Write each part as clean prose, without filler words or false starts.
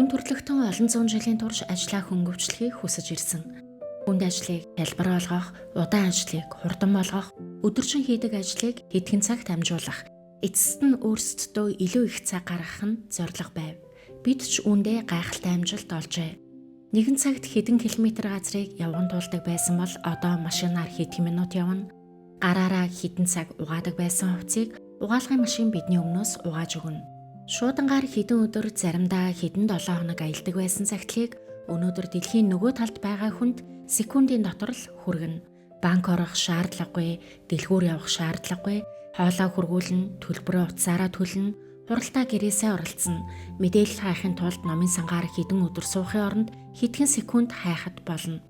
Хүн төрөлхтөн олон зуун жилийн турш ажлаа хөнгөвчлөхийг хүсэж ирсэн. Хүнд ажлыг хэлбэр олгох, удаан ажлыг хурдан болгох, өдөржин хийдэг ажлыг хэдхэн цагт амжуулах, эцэст нь өөрсдөө илүү их цаг гаргах нь зорилго байв. Бид ч үүндээ гайхалтай амжилт олжээ. Нэгэн цагт хэдэн километр газрыг явган туулдаг байсан бол одоо машинаар хэдхэн минут явна. Гараараа хэдэн цаг угаадаг байсан хувцсыг угаалгын машин бидний өмнөөс угааж өгнө. Шуудангаар хэдэн өдөр заримдаа хэдэн 7 хоног аялдаг байсан цагтлыг өнөөдөр дэлхийн нөгөө талд байгаа хүнд секундын дотор л хүргэнэ. Банк орох шаардлагагүй, дэлгүүр явах шаардлагагүй, хоолоо хургуулна, төлбөрөө утсаараа төлнө, хуралдаа гэрээсээ оролцсон. Мэдээлэл хайхын тулд номын сангаар хэдэн өдөр суухын оронд хэдхэн секунд хайхад болно.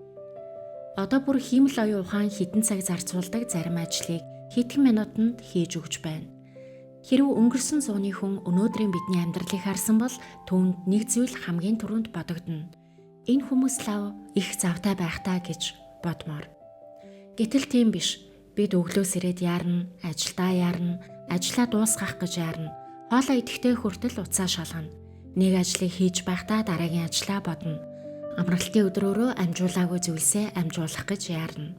Одоо бүр хиймэл оюун ухаан хэдэн цаг зарцуулдаг зарим ажлыг хэдхэн минутанд хийж өгч байна. Хэрв өнгөрсөн зууны хүн өнөөдрийн бидний амьдралыг харсан бол түүнд нэг зүйл хамгийн түрүүнд бодогдно. Энэ хүмүүс лав их завтай байх таа гэж бодмоор. Гэтэл тийм биш. Бид өглөөс ирээд яарна, ажилдаа яарна, ажлаа дуусгах гэж яарна. Хоолоо идэхдээ хүртэл уцаа шалгана. Нэг ажлыг хийж байхдаа дараагийн ажлаа бодно. Амралтын өдрөөрөө амжуулаагүй зүйлсээ амжуулах гэж яарна.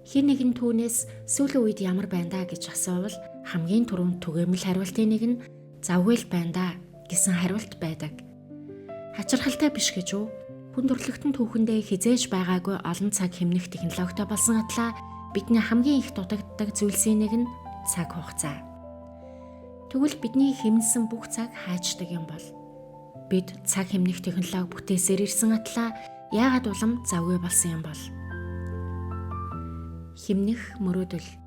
Хин нэгэн түүнээс сүүлийн үед ямар байна даа гэж асуувал хамгийн түрүүнд түгээмэл хариултын нэг нь завгүй л байна даа гэсэн хариулт байдаг. Хачирхалтай биш гэж үү? Хүн төрөлхтөн түүхэндээ хизээж байгаагүй олон цаг хэмнэх технологитой болсон атлаа бидний хамгийн их дутагддаг зүйлсийн нэг нь цаг хугацаа. Тэгвэл бидний хэмнсэн бүх цаг хайчдаг юм бол бид цаг хэмнэх технологи бүтээсээр ирсэн атлаа яагаад улам завгүй болсон юм бол? Хэмнэх мөрөөдөл.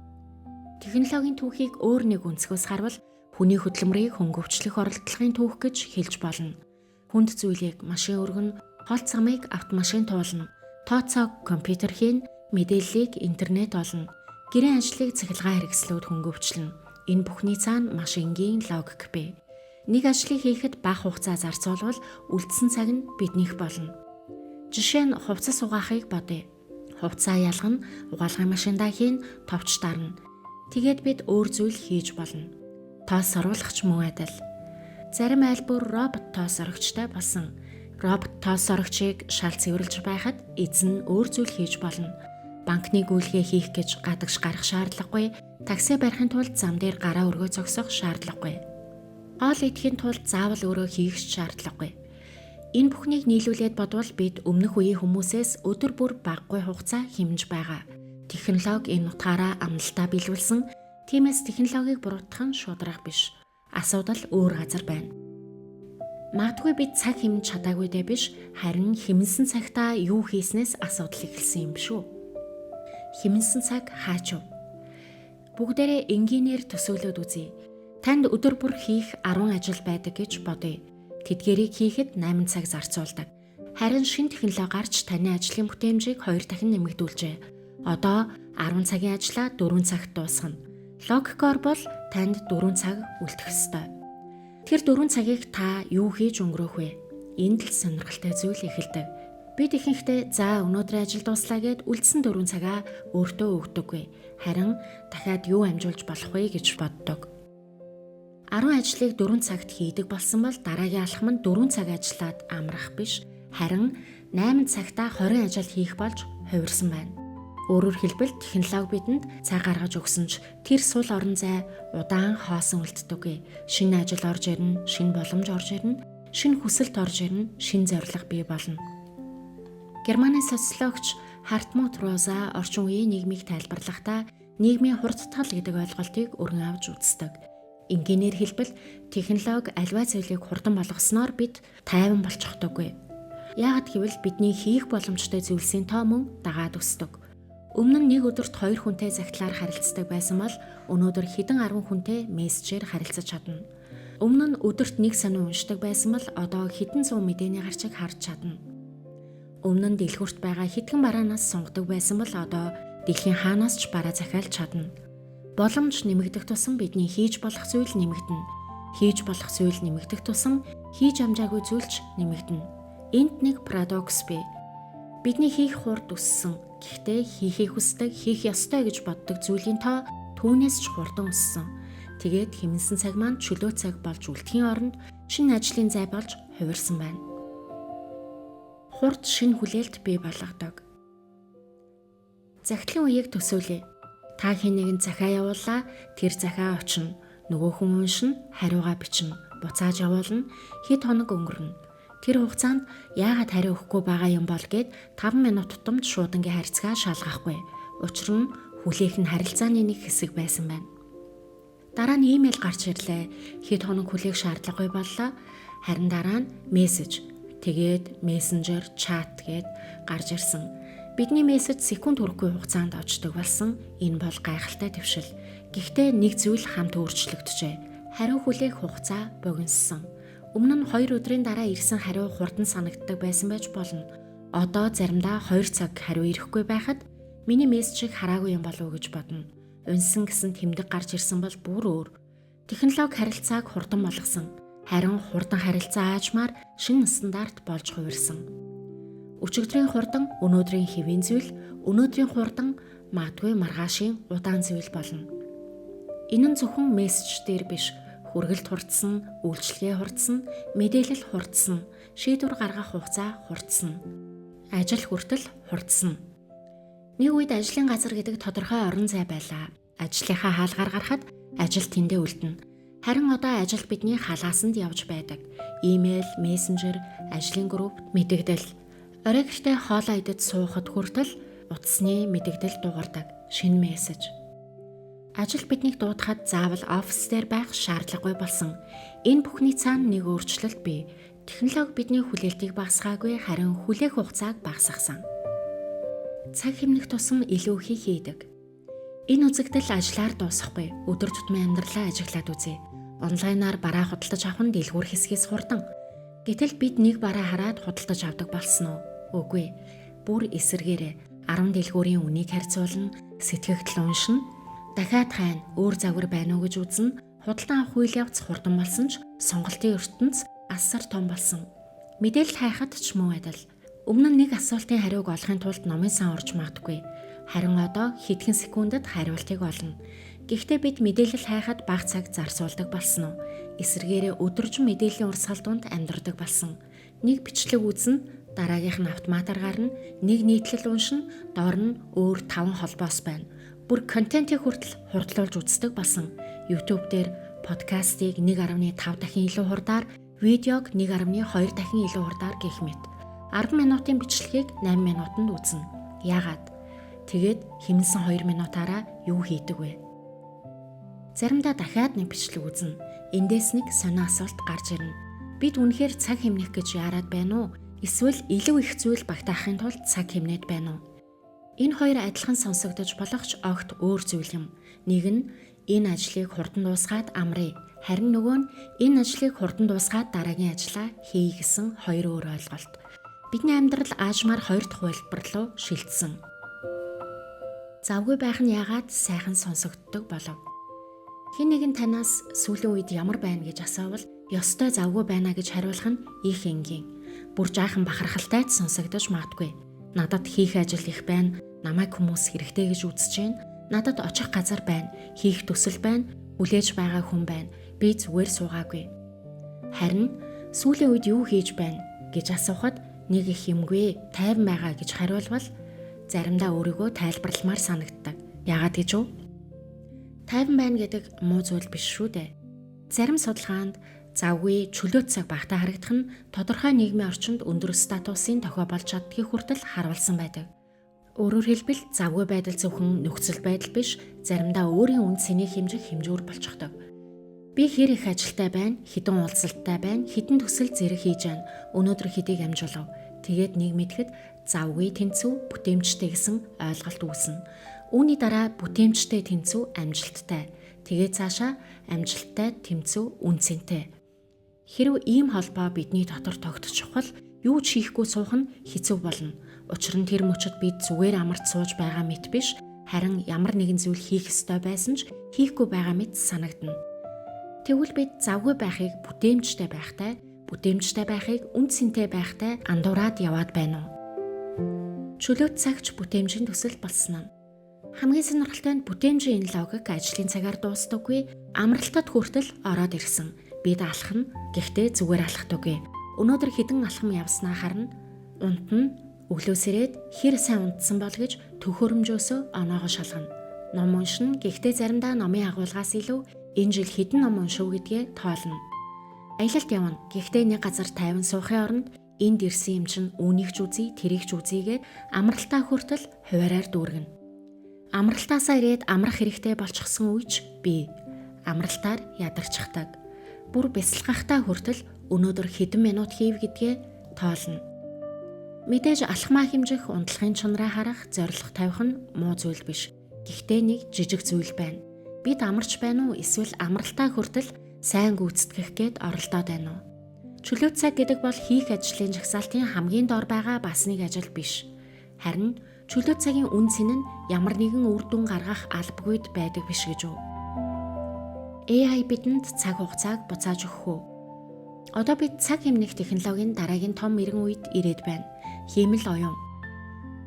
Технологийн түүхийг өөр нэг өнцгөөс харвал хүний хөдөлмөрийг хөнгөвчлөх оролдлогын түүх гэж хэлж болно. Хүнд зүйлийг машин өргөн, хол замыг автомашин туулна, тооцоог компьютер хийн, мэдээллийг интернет олно, гэрийн ажлыг цахилгаан хэрэгслүүд хөнгөвчлөнө. Энэ бүхний цаана маш энгийн логик бий. Нэг ажлыг хийхэд бага хугацаа зарцуулбал үлдсэн цаг нь биднийх болно. Жишээ нь хувцас угаахыг бодъё. Хувцаа ялгана, угаалгын машиндаа хийн, товч дарна. Тэгээд бид өөр зүйл хийж болно. Тоос оруулахч мөн адил. Зарим айлбар робот тоос орогчтой болсон. Робот тоос орогчийг шал цэвэрлж байхад эзэн нь өөр зүйл хийж болно. Банкны гүйлгээ хийх гэж гадагш гарах шаардлагагүй. Такси барихын тулд зам дээр гараа өргөө зогсох шаардлагагүй. Хоол идэхийн тулд заавал өөрөө хийх шаардлагагүй. Энэ бүхнийг нийлүүлээд бодвол бид өмнөх үеийн хүмүүсээс өдөр бүр багагүй хугацаа хэмнэж байгаа. Технологи энэ утгаараа амлалтаа биелүүлсэн. Тиймээс технологиг буруутгах нь шударга биш. Асуудал өөр газар байна. Магадгүй бид цаг хэмнэж чадаагүй дэ биш, харин хэмнсэн цагтаа юу хийснээс асуудал эхэлсэн юм биш үү? Хэмнсэн цаг хаач вэ? Бүгдээрээ энгийнээр төсөөлөд үзье. Танд өдөр бүр хийх 10 ажил байдаг гэж бодъё. Тэдгээрийг хийхэд 8 цаг зарцуулдаг. Харин шинэ технологи гарч таны ажлын бүтээмжийг 2 дахин нэмэгдүүлжээ. Одоо 10 цагийн ажлаа 4 цагт дуусгана. Логикоор бол танд 4 цаг үлдэх ёстой. Тэр 4 цагийг та юу хийж өнгөрөөх вэ? Энд л сонирхолтой зүйл эхэлдэг. Бид ихэнхдээ за өнөөдрийн ажил дуслаа гэд үлдсэн 4 цагаа өөртөө өгдөггүй. Харин дахиад юу амжуулж болох вэ гэж боддог. 10 ажлыг 4 цагт хийдэг болсон бол дараагийн алхам нь 4 цаг ажиллаад амрах биш, харин 8 цагтаа 20 ажил хийх болж хувирсан байна. Өөрөөр хэлбэл технологи бидэнд цаг гаргаж өгсөн ч тэр сул орон зай удаан хоосон үлддэггүй. Шинэ ажил орж ирнэ, шинэ боломж орж ирнэ, шинэ хүсэлт орж ирнэ, шинэ зорилго бий болно. Германы социологч Хартмут Роза орчин үеийн нийгмийг тайлбарлахдаа нийгмийн хурдтгал гэдэг ойлголтыг өргөн авч үздэг. Энгийнээр хэлбэл технологи альва зүйлийг хурдан болгосноор бид тайван болчихдоггүй. Яагад гэвэл бидний хийх боломжтой зүйлсийн тоо мөн дагаад өсдөг. Өмнө нь нэг өдөрт 2 хүнтэй загтлаар харилцдаг байсан бол өнөөдөр хэдэн 10 хүнтэй мессежээр харилцаж чадна. Өмнө нь өдөрт 1 сонин уншдаг байсан бол одоо хэдэн 100 мэдээний гарчиг харж чадна. Өмнө нь дэлгүүрт байгаа хэдхэн бараанаас сунгадаг байсан бол одоо дэлхийн хаанаас ч бараа захиалж чадна. Боломж нэмэгдэх тусам бидний хийж болох зүйл нэмэгдэнэ. Хийж болох зүйл нэмэгдэх тусам хийж амжаагүй зүйлч нэмэгдэнэ. Энд нэг парадокс бий. Бидний хийх хурд өссөн. Гэхдээ хийхийг хүсдэг, хийх ёстой гэж боддог зүйлийн тоо түүнээс ч хурдан өссөн. Тэгээд хэмнсэн цаг маань чөлөө цаг болж үлдэхийн оронд шинэ ажлын зай болж хувирсан байна. хурд шинэ хүлээлт бий болгодог. Захидлын үеийг төсөөлье. Та хэн нэгэн захиа явууллаа, тэр захиа очино. Нөгөө хүн уншина, хариугаа бичнэ. Буцааж явуулна, хэд хоног өнгөрнө. Тэр хугацаанд яагаад хариу өгөхгүй байгаа юм бол гэд 5 минут тутамд шуудангийн харьцаа шалгахгүй. Учир нь хүлээх нь харилцааны нэг хэсэг байсан байна. Дараа нь имэйл гарч ирлээ. Хэд хоног хүлээх шаардлагагүй боллоо. Харин дараа нь мессеж, тэгээд мессенжер, чат гэд гарч ирсэн. Бидний мессеж секунд хүрэхгүй хугацаанд очдог болсон. Энэ бол гайхалтай твшил. Гэхдээ нэг зүйл хамт өөрчлөгдөжээ. Хариу хүлээх хугацаа богиноссон. Өмнө нь 2 өдрийн дараа ирсэн хариу хурдан санагддаг байсан байж болно. Одоо заримдаа 2 цаг хариу ирэхгүй байхад миний мессежийг хараагүй юм болов уу гэж бодно. Унсан гэсэн тэмдэг гарч ирсэн бол бүр өөр. Технологи харилцааг хурдан болгосон. Харин хурдан харилцаа аажмаар шинэ стандарт болж хувирсан. Өчигдрийн хурдан өнөөдрийн хэвийн зүйл, өнөөдрийн хурдан магадгүй маргаашийн удаан зүйл болно. Энэ нь зөвхөн мессеж дээр биш, хүргэлт хурдсан, үйлчлэгээ хурдсан, мэдээлэл хурдсан, шийдвэр гаргах хугацаа хурдсан, ажил хүртэл хурдсан. Нэг үед ажлын газар гэдэг тодорхой орон зай байлаа. Ажлынхаа хаалгаар гарахад ажил тэндээ үлдэнэ. Харин одоо ажил бидний халаасанд явж байдаг. Имэйл, мессенжер, ажлын групп, мэдээлэл. Орой гэртээ хоолоо идэж суухад хүртэл утасны мэдээлэл дуурдаг. Шинэ мессеж. Ажил биднийг дуудахад заавал офис дээр байх шаардлагагүй болсон. Энэ бүхний цаана нэг өөрчлөлт бий. Технологи бидний хүлээлтийг багасгаагүй, харин хүлээх хугацааг багасгасан. Цаг хэмнэх тусам илүү их хийдэг. Энэ үзэгдэл ажлаар дуусахгүй. Өдөр тутмын амьдралаа ажиглаад үзье. Онлайнаар бараа худалдаж авах нь дэлгүүр хэсгээс хурдан. Гэтэл бид нэг бараа хараад худалдаж авдаг болсон уу? Үгүй. Бүр эсэргээрээ 10 дэлгүүрийн үнийг харьцуулна, сэтгэгдэл уншина, дахиад хайна, өөр загвар байна уу гэж үзнэ. Худалдан авах үйл явц хурдан болсон ч сонголтын ертөнц асар том болсон. Мэдээлэл хайхад ч мөн адил. Өмнө нь нэг асуултын хариуг олохын тулд номын сан орж магадгүй. Харин одоо хэдхэн секундэд хариултыг олно. Гэхдээ бид мэдээлэл хайхад бага цаг зарцуулдаг болсон уу? Эсвэргээрээ өдөржин мэдээллийн урсгалдуунд амьдардаг болсон. Нэг бичлэг үзнэ, дараагийнх нь автоматар гарна, нэг нийтлэл уншина, доор нь өөр 5 холбоос байна. Бүр контентийг хүртэл хурдлуулж үздэг болсон. YouTube дээр подкастыг 1.5 дахин илүү хурдаар, видеог 1.2 дахин илүү хурдаар гэх мэт. 10 минутын бичлэгийг 8 минутанд үзнэ. Яагаад? Тэгээд хэмнсэн 2 минутаараа юу хийдэг вэ? Заримдаа дахиад нэг бичлэг үзнэ. Эндээс нэг сонио асуулт гарч ирнэ. Бид үнэхээр цаг хэмнэх гэж яарад байна уу? Эсвэл илүү их зүйл багтаахын тулд цаг хэмнээд байна уу? Энэ хоёр адилхан сонсогдож болох ч огт өөр зүйл юм. Нэг нь энэ ажлыг хурдан дуусгаад амрыг, харин нөгөө нь энэ ажлыг хурдан дуусгаад дараагийн ажлаа хийе гэсэн хоёр өөр ойлголт. Бидний амьдрал аажмаар хоёр дахь хэлбэр рүү шилжсэн. Завгүй байх нь яагаад сайхан сонсогддог болов? Хэн нэгэн танаас сүүлийн үед ямар байна гэж асуувал ёстой завгүй байна гэж хариулах нь их энгийн. Бүр жаахан бахархалтай сонсогдож магадгүй. Надад хийх ажил их байна, намайг хүмүүс хэрэгтэй гэж үзэж байна. Надад очих газар байна, хийх төсөл байна, хүлээж байгаа хүн байна. Би зүгээр суугаагүй. Харин сүүлийн үед юу хийж байна гэж асуухад нэг их юмгүй, тайван байгаа гэж хариулвал заримдаа өөрийгөө тайлбарламаар санагддаг. Яагаад гэж үү? Тайван байна гэдэг муу зүйл биш шүү дээ. Зарим судалгаанд завгүй чөлөөт цаг багтаа харагдах нь тодорхой нийгмийн орчинд өндөр статусын тохио болж чаддгийг хүртэл харуулсан байдаг. Өөрөөр хэлбэл завгүй байдал зөвхөн нөхцөл байдал биш, заримдаа өөрийн үн цэнийг хэмжих хэмжүүр болчихдог. Би хэр их ажилтай байна, хэдэн уулзалттай байна, хэдэн төсөл зэрэг хийж байна, өнөөдөр хэдийг амжуулав. Тэгээд нэг мэдэхэд завгүй тэнцүү, бүтээмжтэй гэсэн ойлголт үүснэ. Үүний дараа бүтээмжтэй тэнцүү амжилттай. Тэгээд цаашаа амжилттай тэмцүү үнцэнтэй. Хэрв ийм холбоо бидний дотор тогтчих бол юу ч хийхгүй суух нь хэцүү болно. Учир нь тэр мөчөд бид зүгээр амарч сууж байгаа мэт биш, харин ямар нэгэн зүйл хийх ёстой байсан ч хийхгүй байгаа мэт санагдана. Тэгвэл бид завгүй байхыг бүтээмжтэй байхтай, бүтээмжтэй байхыг үнцэнтэй байхтай андуураад яваад байна уу? Чөлөөт цагч бүтээмжийн төсөл болсон нь. Хамгийн сонирхолтой нь бүтээмжийн энэ логик ажлын цагаар дуустдаггүй, амралтад хүртэл ороод ирсэн. Бид алхах нь гэхдээ зүгээр алхдаггүй. Өнөөдөр хэдэн алхам явснаа харна. Унтна, өглөөс ирээд хэр сайн унтсан бол гэж төхөөрөмжөөсөө оноогоо шалгана. Ном уншина, гэхдээ заримдаа номын агуулгаас илүү энэ жил хэдэн ном уншив гэдгээ тоолно. Аялалд явна, гэхдээ нэг газар тайван суухын оронд энд ирсэн юм чинь үүнийг ч үзье, тэрийг ч үзьегээд амралтаа хүртэл хуваараар дүүргэнэ. Амралтаасаа ирээд амрах хэрэгтэй болчихсон үеч би амралтаар ядарчихдаг. Бүр бясалгахтаа хүртэл өнөөдөр хэдэн минут хийв гэдгээ тоолно. Мэдээж алхмаа хэмжих, унтлагын чанараа харах, зорилго тавих нь муу зүйл биш. Гэхдээ нэг жижиг зүйл байна. Бид амарч байна уу, эсвэл амралтаа хүртэл сайн гүйцэтгэх гээд оролдоод байна уу? Чөлөө цаг гэдэг бол хийх ажлын жагсаалтын хамгийн дор байгаа бас нэг ажил биш. Харин чөлөө цагийн үн цэн нь ямар нэгэн үр дүн гаргах албагүйд байдаг биш гэж үү? AI бидэнд цаг хугацааг буцааж өгөх үү? Одоо бид цаг хэмнэх технологийн дараагийн том эрен үед ирээд байна. Хиймэл оюун.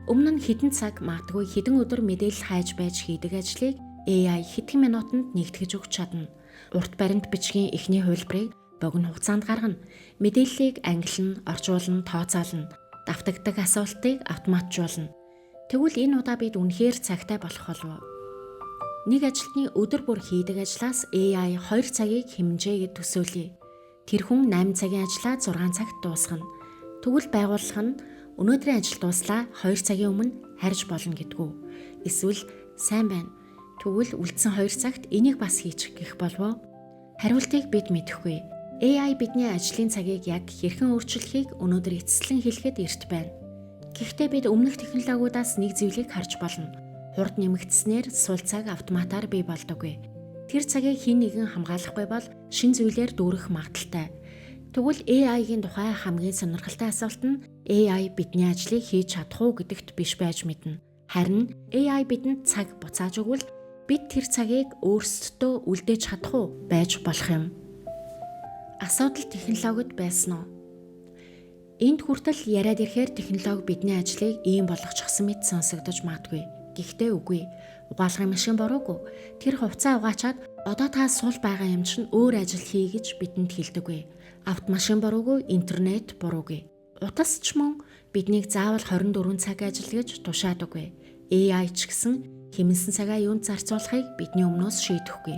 Өмнө нь хэдэн цаг, магадгүй хэдэн өдөр мэдээлэл хайж байж хийдэг ажлыг AI хэдхэн минутанд нэгтгэж өгч чадна. Урт баримт бичгийн эхний хувилбарыг богино хугацаанд гаргана. Мэдээллийг ангилна, орчуулна, тооцоолно. Давтагддаг асуултыг автоматжуулна. Тэгвэл энэ удаа бид үнэхээр цагтай болох болов уу? Нэг ажилтны өдөр бүр хийдэг ажлаас AI 2 цагийг хэмжээгээд төсөөлье. Тэр хүн 8 цагийн ажлаа 6 цагт дуусгана. Тэгвэл байгууллага нь өнөөдрийн ажил дууслаа 2 цагийн өмнө харж болно гэдгүү. Эсвэл сайн байна. Тэгвэл үлдсэн 2 цагт энийг бас хийчих гэх болов уу? Хариултыг бид мэдэхгүй. AI бидний ажлын цагийг яг хэрхэн өөрчлөхийг өнөөдөр эцэслэн хэлэхэд эрт байна. Гэхдээ бид өмнөх технологиудаас нэг зүйлийг харж болно. Хурд нэмэгдснээр сул цаг автоматар бий болдоггүй. Тэр цагийг хэн нэгэн хамгаалахгүй бол шин зүйлээр дүүрэх магадaltaй. Тэгвэл AI-гийн тухай хамгийн сонирхолтой асуулт нь AI бидний ажлыг хийж чадах уу гэдэгт биш байж мэднэ. Харин AI бидэнд цаг буцааж өгвөл бид тэр цагийг өөрсдөө үлдээж чадах уу байж болох юм. Асуудал технологид байсан уу? Энд хүртэл яриад ирэхээр технологи бидний ажлыг ийм болгочихсон мэт сонсогдож магадгүй. Гэхдээ үгүй. Угаалгын машин буруугүй. Тэр хувцас угаачаад одоо та сул байгаа юм чинь өөр ажил хий гэж бидэнд хэлдэггүй. Автомашин буруугүй, интернет буруугүй. Утас ч мөн биднийг заавал 24 цаг ажил гэж тушаадаггүй. AI ч гэсэн хэмнэсэн цагаа юунд зарцуулахыг бидний өмнөөс шийдэхгүй.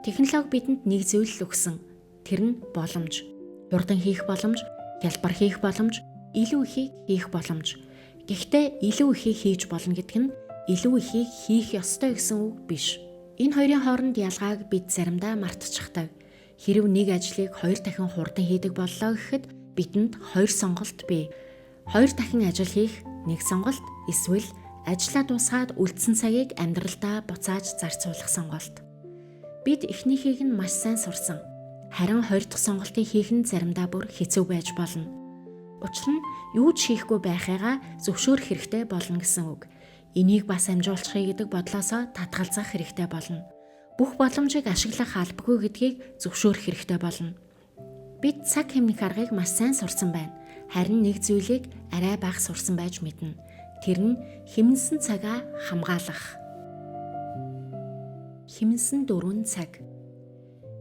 Технологи бидэнд нэг зүйл өгсөн. Тэр нь боломж. Хурдан хийх боломж, хялбар хийх боломж, илүү ихийг хийх боломж. Гэхдээ илүү ихийг хийж болно гэдэг нь илүү ихийг хийх ёстой гэсэн үг биш. Энэ хоёрын хооронд ялгааг бид заримдаа мартчихдаг. Хэрэв нэг ажлыг 2 дахин хурдан хийдэг боллоо гэхэд бидэнд 2 сонголт бий. 2 дахин ажил хийх нэг сонголт, эсвэл ажлаа дуусгаад үлдсэн цагийг амьдралдаа буцааж зарцуулах сонголт. Бид эхнийхийг нь маш сайн сурсан. Харин 2 дахь сонголтыг хийх нь заримдаа бүр хэцүү байж болно. Учир нь юу ч хийхгүй байхыгаа зөвшөөрөх хэрэгтэй болно гэсэн үг. Энийг бас амжуулчихъя гэдэг бодлоосоо татгалзах хэрэгтэй болно. Бүх боломжийг ашиглах албагүй гэдгийг зөвшөөрөх хэрэгтэй болно. Бид цаг хэмнэх аргыг маш сайн сурсан байна. Харин нэг зүйлийг арай бага сурсан байж мэднэ. Тэр нь хэмнэсэн цагаа хамгаалах. Хэмнэсэн 4 цаг.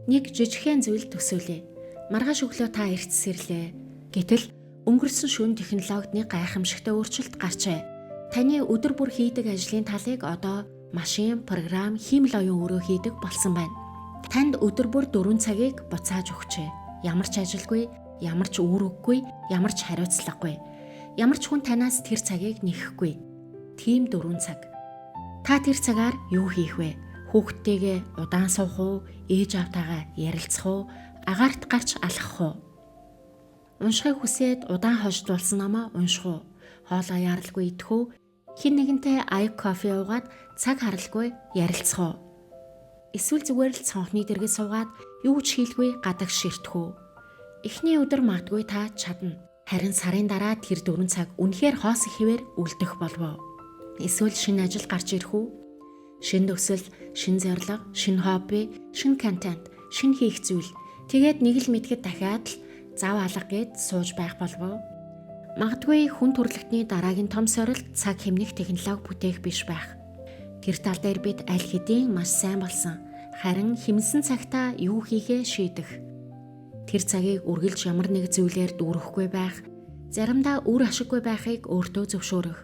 Нэг жижигхэн зүйл төсөөлье. Маргааш өглөө та эртсэрлээ. Гэтэл өнгөрсөн шөнө технологийн гайхамшигтай өөрчлөлт гарчээ. Таны өдөр бүр хийдэг ажлын талыг одоо машин, програм, хиймэл оюун өөрөө хийдэг болсон байна. Танд өдөр бүр 4 цагийг буцааж өгчээ. Ямар ч ажилгүй, ямар ч үр өггүй, ямар ч хариуцлагагүй. Ямар ч хүн танаас тэр цагийг нэхэхгүй. Тийм 4 цаг. Та тэр цагаар юу хийх вэ? Хүүхдтэйгээ удаан суух уу, ээж аавтайгаа ярилцах уу, агаарт гарч алхах уу? Уншихыг хүсээд удаан хождуулсан номоо унших уу? Хоолоо яаралгүй идэх үү? Хэн нэгэнтэй ай кофе уугаад цаг харалгүй ярилцах уу? Эсвэл зүгээр л цонхны дэргэд суугаад юу ч хийлгүй гадагш ширтэх үү? Эхний өдөр магадгүй та чадна. Харин сарын дараа тэр 4 цаг үнэхээр хоос ихэвээр үлдэх болов уу? Эсвэл шинэ ажил гарч ирэх үү? Шинэ төсөл, шинэ зорилго, шинэ хобби, шинэ контент, шинэ хийх зүйл. Тэгээд нэг л мэдгэд дахиад л зав алга гээд сууж байх болов уу? Магадгүй хүн төрөлхтний дараагийн том сорилт цаг хэмнэх технологи бүтээх биш байх. Тэр тал дээр бид аль хэдийн маш сайн болсон. Харин хэмнэсэн цагтаа юу хийхээ шийдэх. Тэр цагийг үргэлж ямар нэг зүйлээр дүүрэхгүй байх. Заримдаа үр ашиггүй байхыг өөртөө зөвшөөрөх.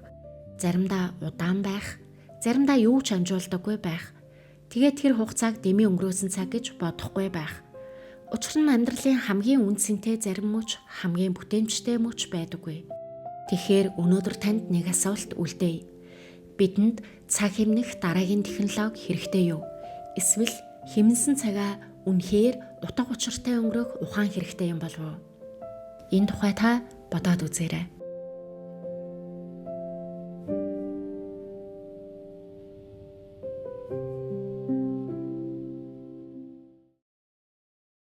Заримдаа удаан байх, заримдаа юу ч амжуулдаггүй байх. Тэгээд тэр хугацааг дэмий өнгөрөөсөн цаг гэж бодохгүй байх. Учир нь амьдралын хамгийн үнцэнтэй зарим мөч хамгийн бүтээмжтэй мөч байдаггүй. Тэгэхээр өнөөдөр танд нэг асуулт үлдээе. Бидэнд цаг хэмнэх дараагийн технологи хэрэгтэй юу? Эсвэл хэмнэсэн цагаа үнэхээр утга учиртай өнгөрөх ухаан хэрэгтэй юм болов уу? Энэ тухай та бодоод үзээрэй.